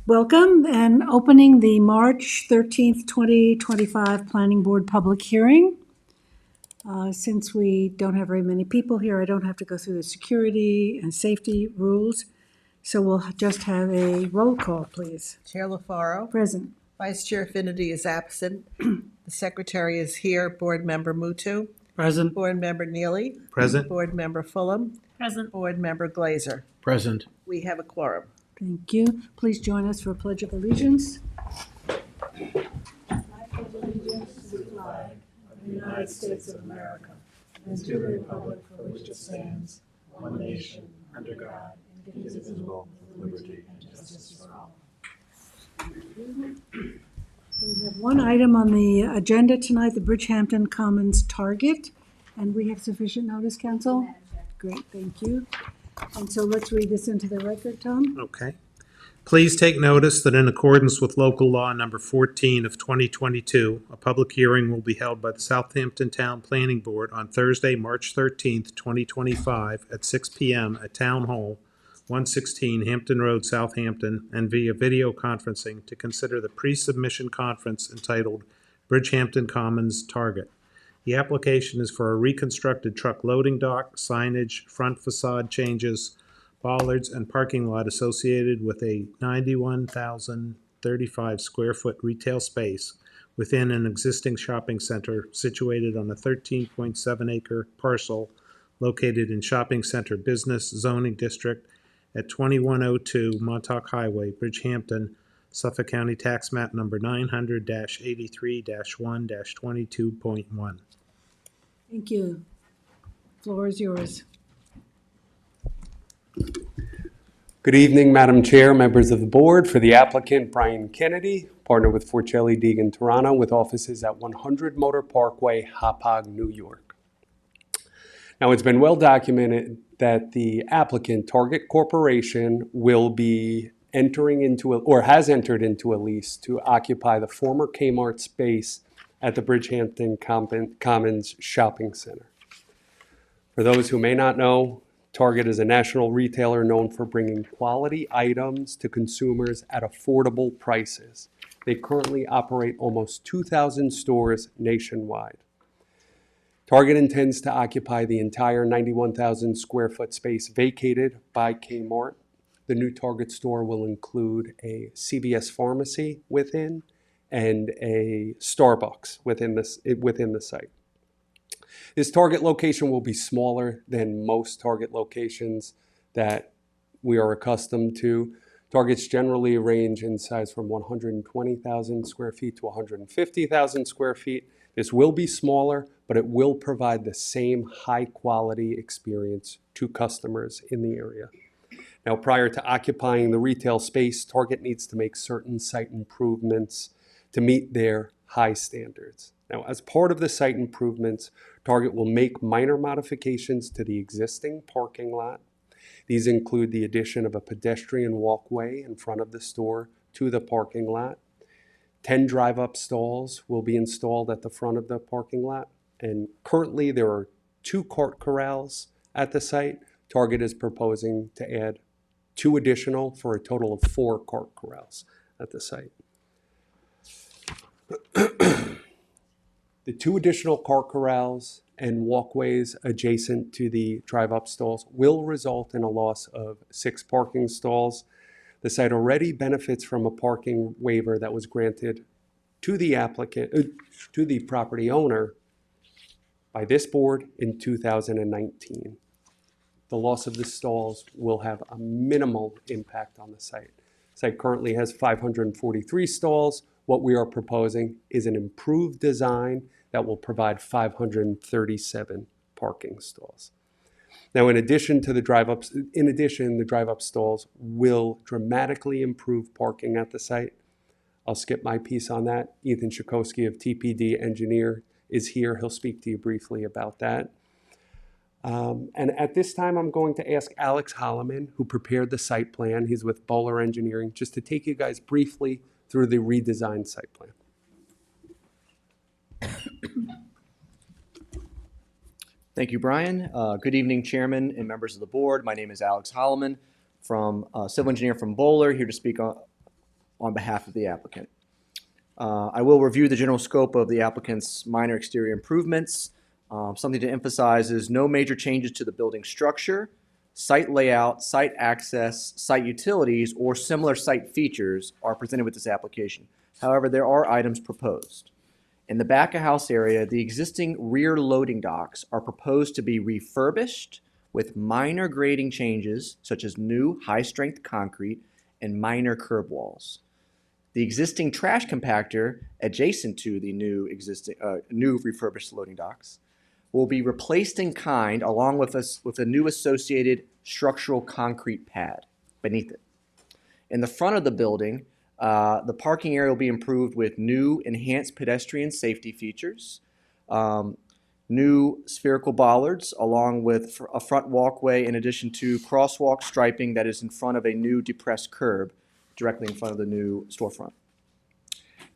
Welcome and opening the March 13th, 2025 Planning Board public hearing. Since we don't have very many people here, I don't have to go through the security and safety rules. So we'll just have a roll call, please. Chair LaFaro. Present. Vice Chair Finnerty is absent. The Secretary is here. Board Member Mutu. Present. Board Member Neely. Present. Board Member Fulham. Present. Board Member Glazer. Present. We have a quorum. Thank you. Please join us for a Pledge of Allegiance. I pledge allegiance to the flag of the United States of America and to the republic for which it stands, one nation, under God, indivisible, with liberty and justice for all. We have one item on the agenda tonight, the Bridgehampton Commons Target, and we have sufficient notice, Council? Great, thank you. And so let's read this into the record, Tom. Okay. Please take notice that in accordance with local law number 14 of 2022, a public hearing will be held by the Southampton Town Planning Board on Thursday, March 13th, 2025 at 6 p.m. at Town Hall, 116 Hampton Road, Southampton, and via video conferencing to consider the pre-submission conference entitled Bridgehampton Commons Target. The application is for a reconstructed truck loading dock, signage, front facade changes, bollards, and parking lot associated with a 91,035 square foot retail space within an existing shopping center situated on a 13.7 acre parcel located in Shopping Center Business Zoning District at 2102 Montauk Highway, Bridgehampton, Suffolk County Tax Map number 900-83-1-22.1. Thank you. Floor is yours. Good evening, Madam Chair, members of the board. For the applicant, Brian Kennedy, partner with Forcelli Deegan Toronto, with offices at 100 Motor Parkway, Hauppauge, New York. Now, it's been well documented that the applicant, Target Corporation, will be entering into or has entered into a lease to occupy the former Kmart space at the Bridgehampton Commons Shopping Center. For those who may not know, Target is a national retailer known for bringing quality items to consumers at affordable prices. They currently operate almost 2,000 stores nationwide. Target intends to occupy the entire 91,000 square foot space vacated by Kmart. The new Target store will include a CVS pharmacy within and a Starbucks within the site. This Target location will be smaller than most Target locations that we are accustomed to. Targets generally range in size from 120,000 square feet to 150,000 square feet. This will be smaller, but it will provide the same high quality experience to customers in the area. Now, prior to occupying the retail space, Target needs to make certain site improvements to meet their high standards. Now, as part of the site improvements, Target will make minor modifications to the existing parking lot. These include the addition of a pedestrian walkway in front of the store to the parking lot. 10 drive-up stalls will be installed at the front of the parking lot. And currently there are 2 cart corrals at the site. Target is proposing to add 2 additional for a total of 4 cart corrals at the site. The 2 additional cart corrals and walkways adjacent to the drive-up stalls will result in a loss of 6 parking stalls. The site already benefits from a parking waiver that was granted to the applicant, to the property owner by this board in 2019. The loss of the stalls will have a minimal impact on the site. The site currently has 543 stalls. What we are proposing is an improved design that will provide 537 parking stalls. Now, in addition, the drive-up stalls will dramatically improve parking at the site. I'll skip my piece on that. Ethan Shakowski of TPD Engineer is here. He'll speak to you briefly about that. And at this time, I'm going to ask Alex Holloman, who prepared the site plan. He's with Bowler Engineering, just to take you guys briefly through the redesigned site plan. Thank you, Brian. Good evening, Chairman and members of the board. My name is Alex Holloman from civil engineer from Bowler, here to speak on behalf of the applicant. I will review the general scope of the applicant's minor exterior improvements. Something to emphasize is no major changes to the building structure, site layout, site access, site utilities, or similar site features are presented with this application. However, there are items proposed. In the back of house area, the existing rear loading docks are proposed to be refurbished with minor grading changes such as new high-strength concrete and minor curb walls. The existing trash compactor adjacent to the new refurbished loading docks will be replaced in kind along with a new associated structural concrete pad beneath it. In the front of the building, the parking area will be improved with new enhanced pedestrian safety features, new spherical bollards, along with a front walkway in addition to crosswalk striping that is in front of a new depressed curb directly in front of the new storefront.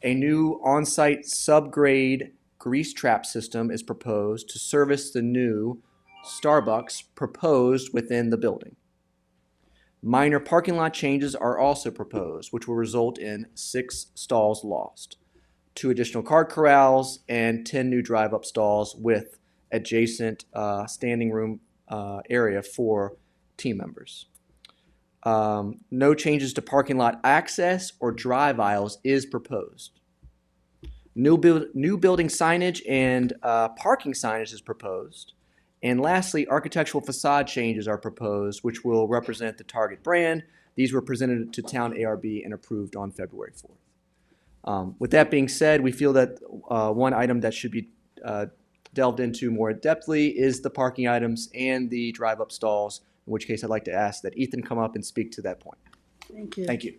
A new on-site subgrade grease trap system is proposed to service the new Starbucks proposed within the building. Minor parking lot changes are also proposed, which will result in 6 stalls lost, 2 additional car corrals, and 10 new drive-up stalls with adjacent standing room area for team members. No changes to parking lot access or drive aisles is proposed. New building signage and parking signage is proposed. And lastly, architectural facade changes are proposed, which will represent the Target brand. These were presented to Town ARB and approved on February 4th. With that being said, we feel that one item that should be delved into more depthly is the parking items and the drive-up stalls, in which case I'd like to ask that Ethan come up and speak to that point. Thank you. Thank you.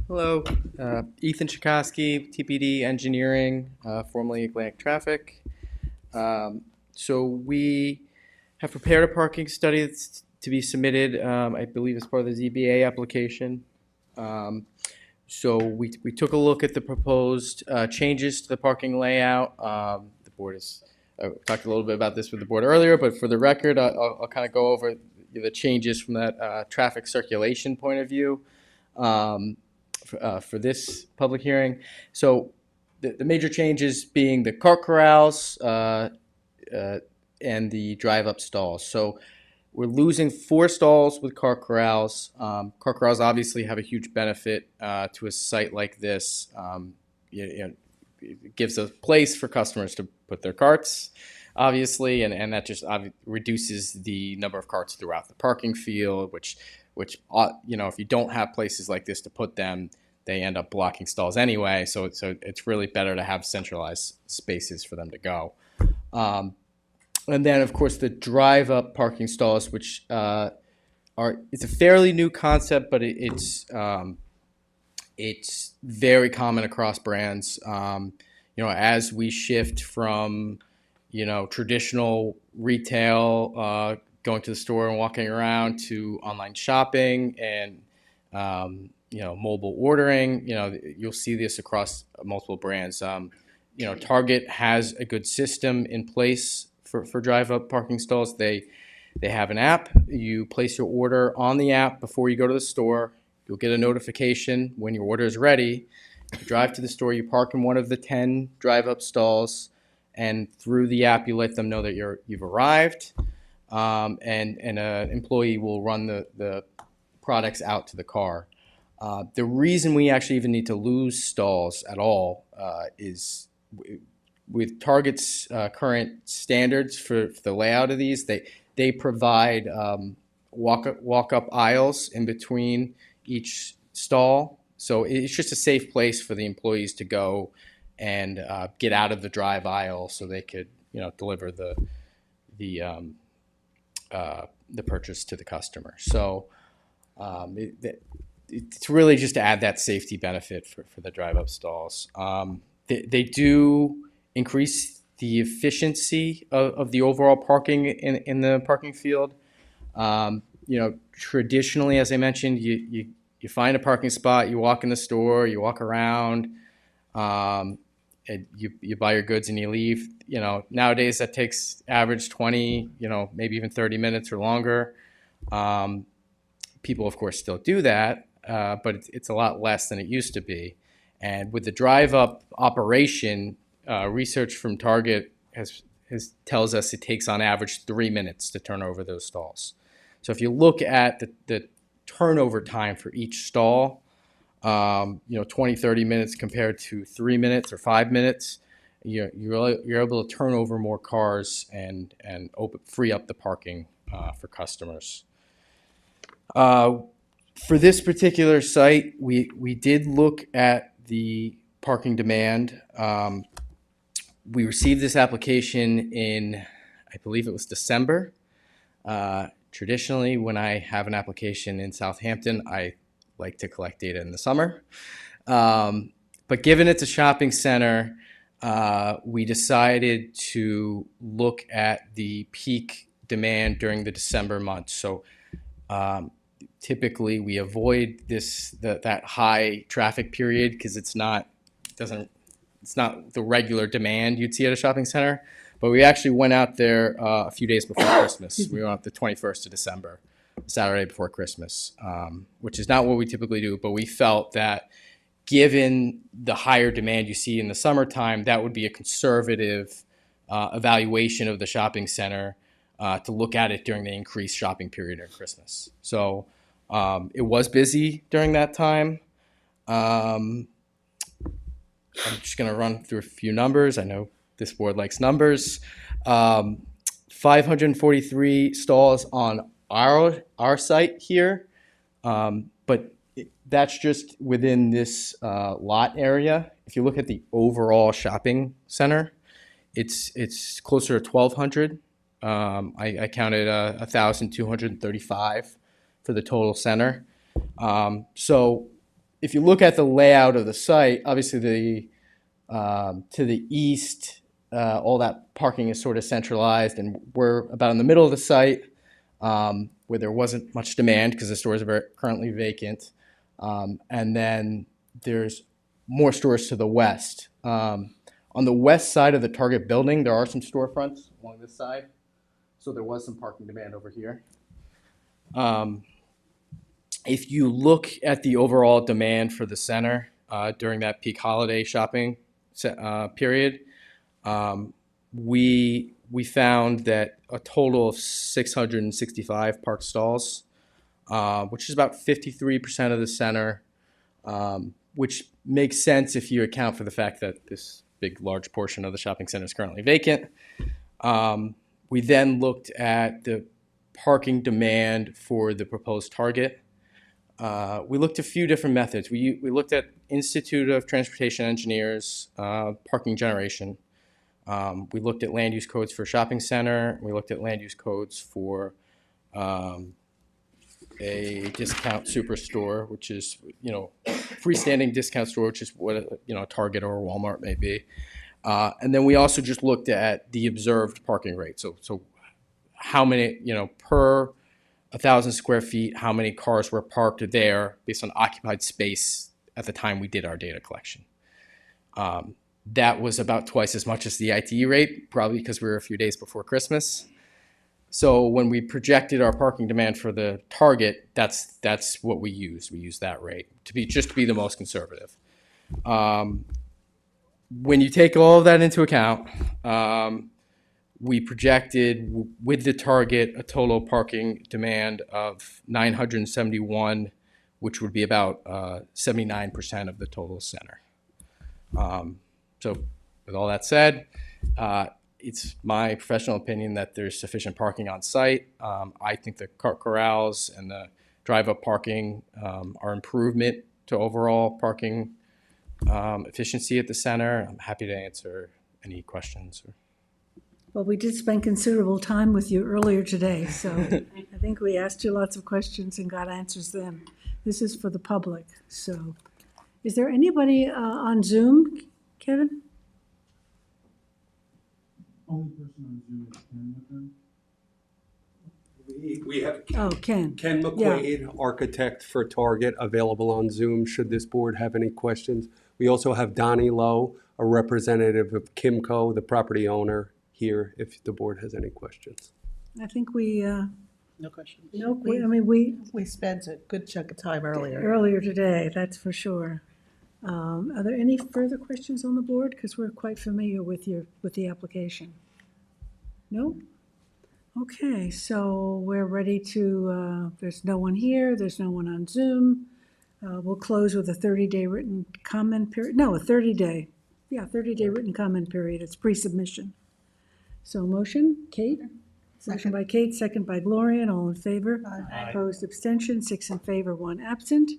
Hello, Ethan Chikoski, TPD Engineering, formerly Atlantic Traffic. So we have prepared a parking study that's to be submitted, I believe, as part of the ZBA application. So we took a look at the proposed changes to the parking layout. The board has talked a little bit about this with the board earlier, but for the record, I'll kind of go over the changes from that traffic circulation point of view. For this public hearing. So the major changes being the cart corrals and the drive-up stalls. So we're losing 4 stalls with cart corrals. Cart corrals obviously have a huge benefit to a site like this. It gives a place for customers to put their carts, obviously, and that just reduces the number of carts throughout the parking field, which if you don't have places like this to put them, they end up blocking stalls anyway. So it's really better to have centralized spaces for them to go. And then, of course, the drive-up parking stalls, which it's a fairly new concept, but it's very common across brands. As we shift from traditional retail, going to the store and walking around, to online shopping and mobile ordering, you'll see this across multiple brands. Target has a good system in place for drive-up parking stalls. They have an app. You place your order on the app before you go to the store. You'll get a notification when your order is ready. You drive to the store. You park in one of the 10 drive-up stalls, and through the app, you let them know that you've arrived. And an employee will run the products out to the car. The reason we actually even need to lose stalls at all is with Target's current standards for the layout of these. They provide walk-up aisles in between each stall, so it's just a safe place for the employees to go and get out of the drive aisle, so they could deliver the purchase to the customer. So it's really just to add that safety benefit for the drive-up stalls. They do increase the efficiency of the overall parking in the parking field. Traditionally, as I mentioned, you find a parking spot, you walk in the store, you walk around. you buy your goods and you leave. Nowadays that takes average 20, maybe even 30 minutes or longer. People, of course, still do that, but it's a lot less than it used to be. And with the drive-up operation, research from Target tells us it takes on average 3 minutes to turn over those stalls. So if you look at the turnover time for each stall, 20, 30 minutes compared to 3 minutes or 5 minutes, you're able to turn over more cars and free up the parking for customers. For this particular site, we did look at the parking demand. We received this application in, I believe it was December. Traditionally, when I have an application in Southampton, I like to collect data in the summer. But given it's a shopping center, we decided to look at the peak demand during the December months. So typically we avoid that high traffic period because it's not the regular demand you'd see at a shopping center. But we actually went out there a few days before Christmas. We went out the 21st of December, Saturday before Christmas, which is not what we typically do. But we felt that given the higher demand you see in the summertime, that would be a conservative evaluation of the shopping center to look at it during the increased shopping period during Christmas. So it was busy during that time. I'm just going to run through a few numbers. I know this board likes numbers. 543 stalls on our site here, but that's just within this lot area. If you look at the overall shopping center, it's closer to 1,200. I counted 1,235 for the total center. So if you look at the layout of the site, obviously to the east, all that parking is sort of centralized, and we're about in the middle of the site where there wasn't much demand because the stores are currently vacant. And then there's more stores to the west. On the west side of the Target building, there are some storefronts along this side. So there was some parking demand over here. If you look at the overall demand for the center during that peak holiday shopping period, we found that a total of 665 parked stalls, which is about 53% of the center, which makes sense if you account for the fact that this big, large portion of the shopping center is currently vacant. We then looked at the parking demand for the proposed Target. We looked at a few different methods. We looked at Institute of Transportation Engineers parking generation. We looked at land use codes for shopping center. We looked at land use codes for a discount superstore, which is, freestanding discount store, which is what, a Target or a Walmart may be. And then we also just looked at the observed parking rate. So how many, per 1,000 square feet, how many cars were parked there based on occupied space at the time we did our data collection. That was about twice as much as the ITE rate, probably because we were a few days before Christmas. So when we projected our parking demand for the Target, that's what we used. We used that rate to be the most conservative. When you take all of that into account, we projected with the Target a total parking demand of 971, which would be about 79% of the total center. So with all that said, it's my professional opinion that there's sufficient parking on site. I think the cart corrals and the drive-up parking are improvement to overall parking efficiency at the center. I'm happy to answer any questions. Well, we did spend considerable time with you earlier today, so I think we asked you lots of questions and got answers then. This is for the public, so. Is there anybody on Zoom, Kevin? Only person on Zoom is Ken with them. We have Ken. Ken McQuaid, architect for Target, available on Zoom should this board have any questions. We also have Donnie Lowe, a representative of Kimco, the property owner, here if the board has any questions. I think we, No questions. no, we spent a good chunk of time earlier. earlier today, that's for sure. Are there any further questions on the board? Because we're quite familiar with the application. No? Okay, so we're ready to, there's no one here, there's no one on Zoom. We'll close with a 30-day written comment period, no, a 30-day, 30-day written comment period, it's pre-submission. So motion, Kate? Motion by Kate, second by Gloria, and all in favor? Aye. Opposed, abstention, 6 in favor, 1 absent.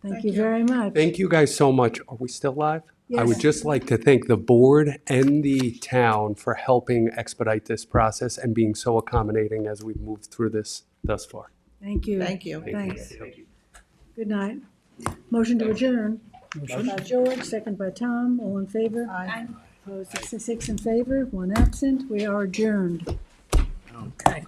Thank you you. very much. Thank you guys so much. Are we still live? I would Yes. just like to thank the board and the town for helping expedite this process and being so accommodating as we've moved through this thus far. Thank you. Thank you. Thanks. Good night. Motion to adjourn. Motion by George, second by Tom, all in favor? Aye. Opposed, 6 in favor, 1 absent. We are adjourned. Okay.